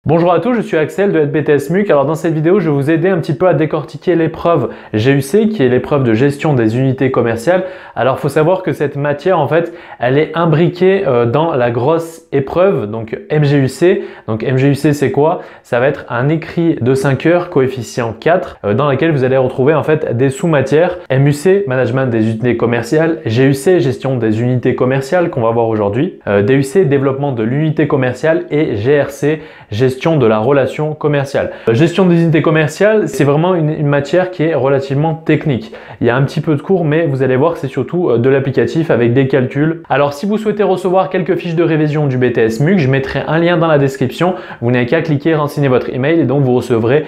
Bonjour à tous, je suis Axel de BTS MUC. Alors dans cette vidéo, je vais vous aider un petit peu à décortiquer l'épreuve GUC, qui est l'épreuve de gestion des unités commerciales. Alors il faut savoir que cette matière, en fait, elle est imbriquée dans la grosse épreuve, donc MGUC. Donc MGUC, c'est quoi? Ça va être un écrit de 5 heures, coefficient 4, dans laquelle vous allez retrouver en fait des sous-matières. MUC, management des unités commerciales, GUC, gestion des unités commerciales qu'on va voir aujourd'hui, DUC, développement de l'unité commerciale et GRC, gestion de la relation commerciale. Gestion des unités commerciales, c'est vraiment une matière qui est relativement technique. Il y a un petit peu de cours, mais vous allez voir que c'est surtout de l'applicatif avec des calculs. Alors si vous souhaitez recevoir quelques fiches de révision du BTS MUC, je mettrai un lien dans la description. Vous n'avez qu'à cliquer, renseigner votre email et donc vous recevrez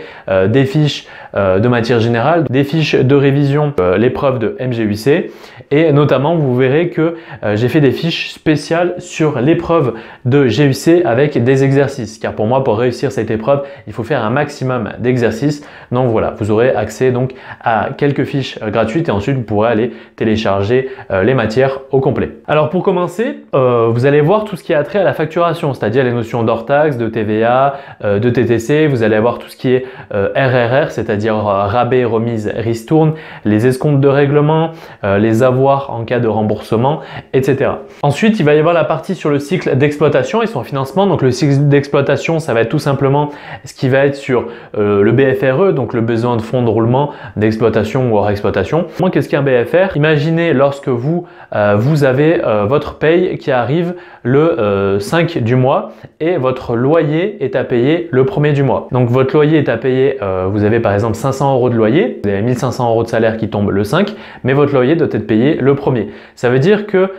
des fiches de matière générale, des fiches de révision, l'épreuve de MGUC, et notamment vous verrez que j'ai fait des fiches spéciales sur l'épreuve de GUC avec des exercices, car pour moi, pour réussir cette épreuve, il faut faire un maximum d'exercices. Donc voilà, vous aurez accès donc à quelques fiches gratuites et ensuite vous pourrez aller télécharger les matières au complet. Alors pour commencer, vous allez voir tout ce qui a trait à la facturation, c'est-à-dire les notions d'hors taxe, de TVA, de TTC. Vous allez avoir tout ce qui est RRR, c'est-à-dire rabais, remise, ristourne, les escomptes de règlement, les avoirs en cas de remboursement, etc. Ensuite, il va y avoir la partie sur le cycle d'exploitation et son financement. Donc le cycle d'exploitation, ça va être tout simplement ce qui va être sur le BFRE, donc le besoin de fonds de roulement d'exploitation ou hors exploitation. Qu'est-ce qu'un BFR? Imaginez lorsque vous avez votre paye qui arrive le 5 du mois et votre loyer est à payer le 1er du mois. Donc votre loyer est à payer, vous avez par exemple 500 € de loyer, vous avez 1500 € de salaire qui tombe le 5, mais votre loyer doit être payé le 1er. Ça veut dire que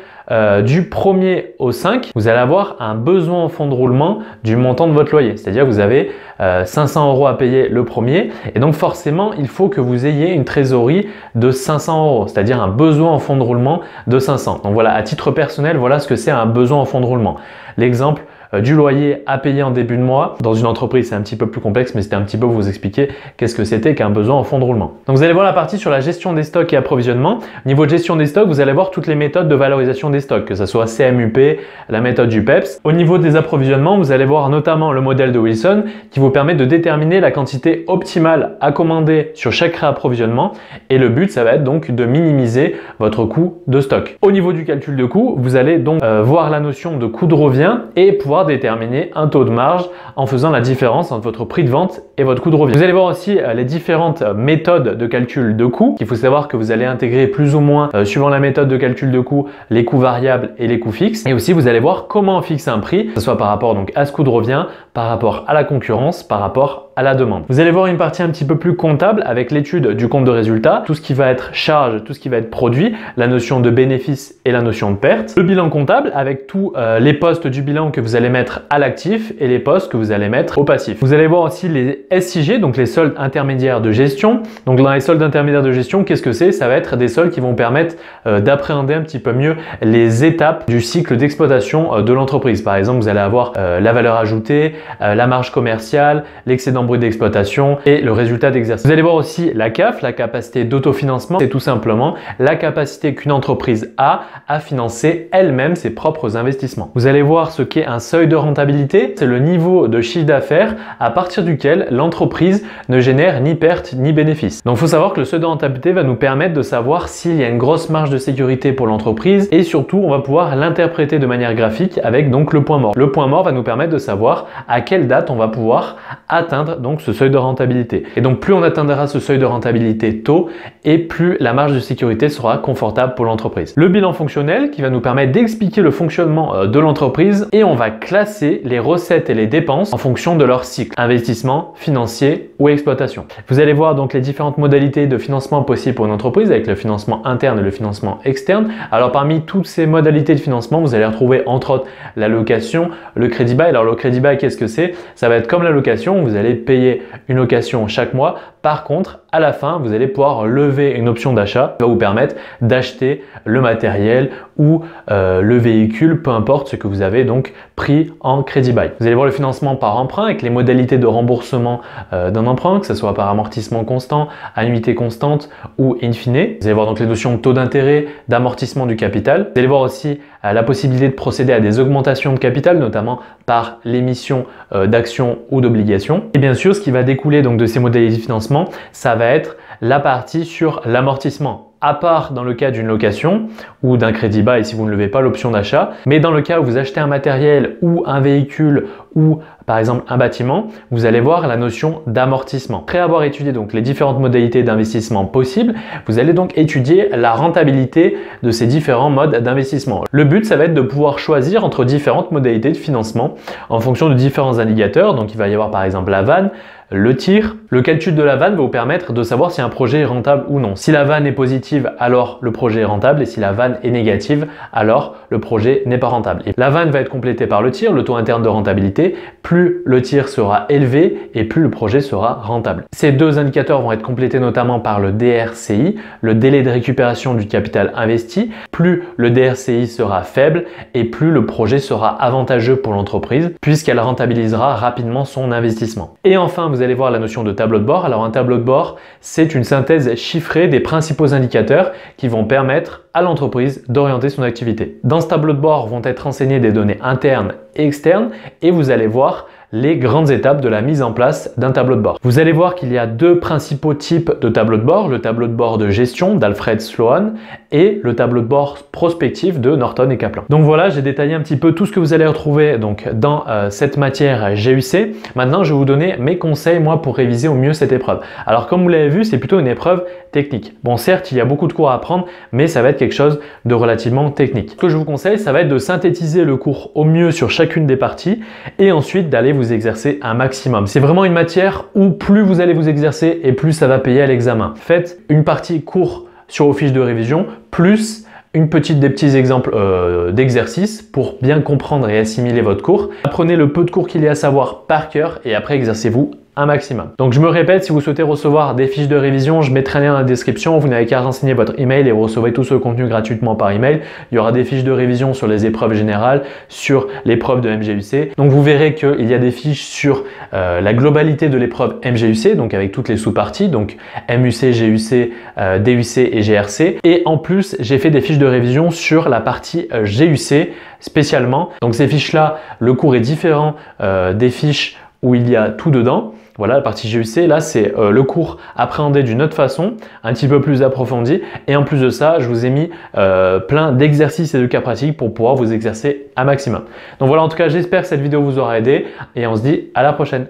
du 1er au 5, vous allez avoir un besoin en fonds de roulement du montant de votre loyer. C'est-à-dire que vous avez 500 € à payer le 1er et donc forcément, il faut que vous ayez une trésorerie de 500 €, c'est-à-dire un besoin en fonds de roulement de 500. Donc voilà, à titre personnel, voilà ce que c'est un besoin en fonds de roulement. L'exemple du loyer à payer en début de mois. Dans une entreprise, c'est un petit peu plus complexe, mais c'était un petit peu pour vous expliquer qu'est-ce que c'était qu'un besoin en fonds de roulement. Donc vous allez voir la partie sur la gestion des stocks et approvisionnement. Au niveau de gestion des stocks, vous allez voir toutes les méthodes de valorisation des stocks, que ce soit CMUP, la méthode du PEPS. Au niveau des approvisionnements, vous allez voir notamment le modèle de Wilson qui vous permet de déterminer la quantité optimale à commander sur chaque réapprovisionnement. Et le but, ça va être donc de minimiser votre coût de stock. Au niveau du calcul de coût, vous allez donc voir la notion de coût de revient et pouvoir déterminer un taux de marge en faisant la différence entre votre prix de vente et votre coût de revient. Vous allez voir aussi les différentes méthodes de calcul de coût. Il faut savoir que vous allez intégrer plus ou moins, suivant la méthode de calcul de coût, les coûts variables et les coûts fixes. Et aussi, vous allez voir comment fixer un prix, que ce soit par rapport donc à ce coût de revient, par rapport à la concurrence, par rapport à la demande. Vous allez voir une partie un petit peu plus comptable avec l'étude du compte de résultat, tout ce qui va être charge, tout ce qui va être produit, la notion de bénéfice et la notion de perte. Le bilan comptable avec tous les postes du bilan que vous allez mettre à l'actif et les postes que vous allez mettre au passif. Vous allez voir aussi les SIG, donc les soldes intermédiaires de gestion. Donc dans les soldes intermédiaires de gestion, qu'est-ce que c'est? Ça va être des soldes qui vont permettre d'appréhender un petit peu mieux les étapes du cycle d'exploitation de l'entreprise. Par exemple, vous allez avoir la valeur ajoutée, la marge commerciale, l'excédent brut d'exploitation et le résultat d'exercice. Vous allez voir aussi la CAF, la capacité d'autofinancement. C'est tout simplement la capacité qu'une entreprise a à financer elle-même ses propres investissements. Vous allez voir ce qu'est un seuil de rentabilité. C'est le niveau de chiffre d'affaires à partir duquel l'entreprise ne génère ni perte ni bénéfice. Donc il faut savoir que le seuil de rentabilité va nous permettre de savoir s'il y a une grosse marge de sécurité pour l'entreprise et surtout on va pouvoir l'interpréter de manière graphique avec donc le point mort. Le point mort va nous permettre de savoir à quelle date on va pouvoir atteindre donc ce seuil de rentabilité. Et donc plus on atteindra ce seuil de rentabilité tôt et plus la marge de sécurité sera confortable pour l'entreprise. Le bilan fonctionnel qui va nous permettre d'expliquer le fonctionnement de l'entreprise et on va classer les recettes et les dépenses en fonction de leur cycle, investissement, financier ou exploitation. Vous allez voir donc les différentes modalités de financement possibles pour une entreprise avec le financement interne et le financement externe. Alors parmi toutes ces modalités de financement, vous allez retrouver entre autres la location, le crédit bail. Alors le crédit bail, qu'est-ce que c'est? Ça va être comme la location, vous allez payer une location chaque mois. Par contre, à la fin, vous allez pouvoir lever une option d'achat qui va vous permettre d'acheter le matériel ou le véhicule, peu importe ce que vous avez donc pris en crédit bail. Vous allez voir le financement par emprunt avec les modalités de remboursement d'un emprunt, que ce soit par amortissement constant, annuité constante ou in fine. Vous allez voir donc les notions de taux d'intérêt, d'amortissement du capital. Vous allez voir aussi la possibilité de procéder à des augmentations de capital, notamment par l'émission d'actions ou d'obligations. Et bien sûr, ce qui va découler donc de ces modalités de financement, ça va être la partie sur l'amortissement. À part dans le cas d'une location ou d'un crédit bas et si vous ne levez pas l'option d'achat, mais dans le cas où vous achetez un matériel ou un véhicule ou par exemple un bâtiment, vous allez voir la notion d'amortissement. Après avoir étudié donc les différentes modalités d'investissement possibles, vous allez donc étudier la rentabilité de ces différents modes d'investissement. Le but, ça va être de pouvoir choisir entre différentes modalités de financement en fonction de différents indicateurs. Donc il va y avoir par exemple la vanne, le tir. Le calcul de la vanne va vous permettre de savoir si un projet est rentable ou non. Si la vanne est positive, alors le projet est rentable et si la vanne est négative, alors le projet n'est pas rentable. Et la vanne va être complétée par le tir, le taux interne de rentabilité. Plus le tir sera élevé et plus le projet sera rentable. Ces deux indicateurs vont être complétés notamment par le DRCI, le délai de récupération du capital investi. Plus le DRCI sera faible et plus le projet sera avantageux pour l'entreprise puisqu'elle rentabilisera rapidement son investissement. Et enfin, vous allez voir la notion de tableau de bord. Alors un tableau de bord, c'est une synthèse chiffrée des principaux indicateurs qui vont permettre à l'entreprise d'orienter son activité. Dans ce tableau de bord vont être renseignées des données internes et externes et vous allez voir les grandes étapes de la mise en place d'un tableau de bord. Vous allez voir qu'il y a deux principaux types de tableaux de bord, le tableau de bord de gestion d'Alfred Sloan et le tableau de bord prospectif de Norton et Kaplan. Donc voilà, j'ai détaillé un petit peu tout ce que vous allez retrouver donc dans cette matière GUC. Maintenant, je vais vous donner mes conseils moi pour réviser au mieux cette épreuve. Alors comme vous l'avez vu, c'est plutôt une épreuve technique. Bon, certes, il y a beaucoup de cours à apprendre, mais ça va être quelque chose de relativement technique. Ce que je vous conseille, ça va être de synthétiser le cours au mieux sur chacune des parties et ensuite d'aller vous exercer un maximum. C'est vraiment une matière où plus vous allez vous exercer et plus ça va payer à l'examen. Faites une partie cours sur vos fiches de révision, plus des petits exemples d'exercices pour bien comprendre et assimiler votre cours. Apprenez le peu de cours qu'il y a à savoir par cœur et après exercez-vous un maximum. Donc je me répète, si vous souhaitez recevoir des fiches de révision, je mettrai un lien dans la description. Vous n'avez qu'à renseigner votre email et vous recevrez tout ce contenu gratuitement par email. Il y aura des fiches de révision sur les épreuves générales, sur l'épreuve de MGUC. Donc vous verrez qu'il y a des fiches sur la globalité de l'épreuve MGUC, donc avec toutes les sous-parties, donc MUC, GUC, DUC et GRC. Et en plus, j'ai fait des fiches de révision sur la partie GUC spécialement. Donc ces fiches-là, le cours est différent des fiches où il y a tout dedans. Voilà, la partie GUC, là, c'est le cours appréhendé d'une autre façon, un petit peu plus approfondi. Et en plus de ça, je vous ai mis plein d'exercices et de cas pratiques pour pouvoir vous exercer un maximum. Donc voilà, en tout cas, j'espère que cette vidéo vous aura aidé et on se dit à la prochaine.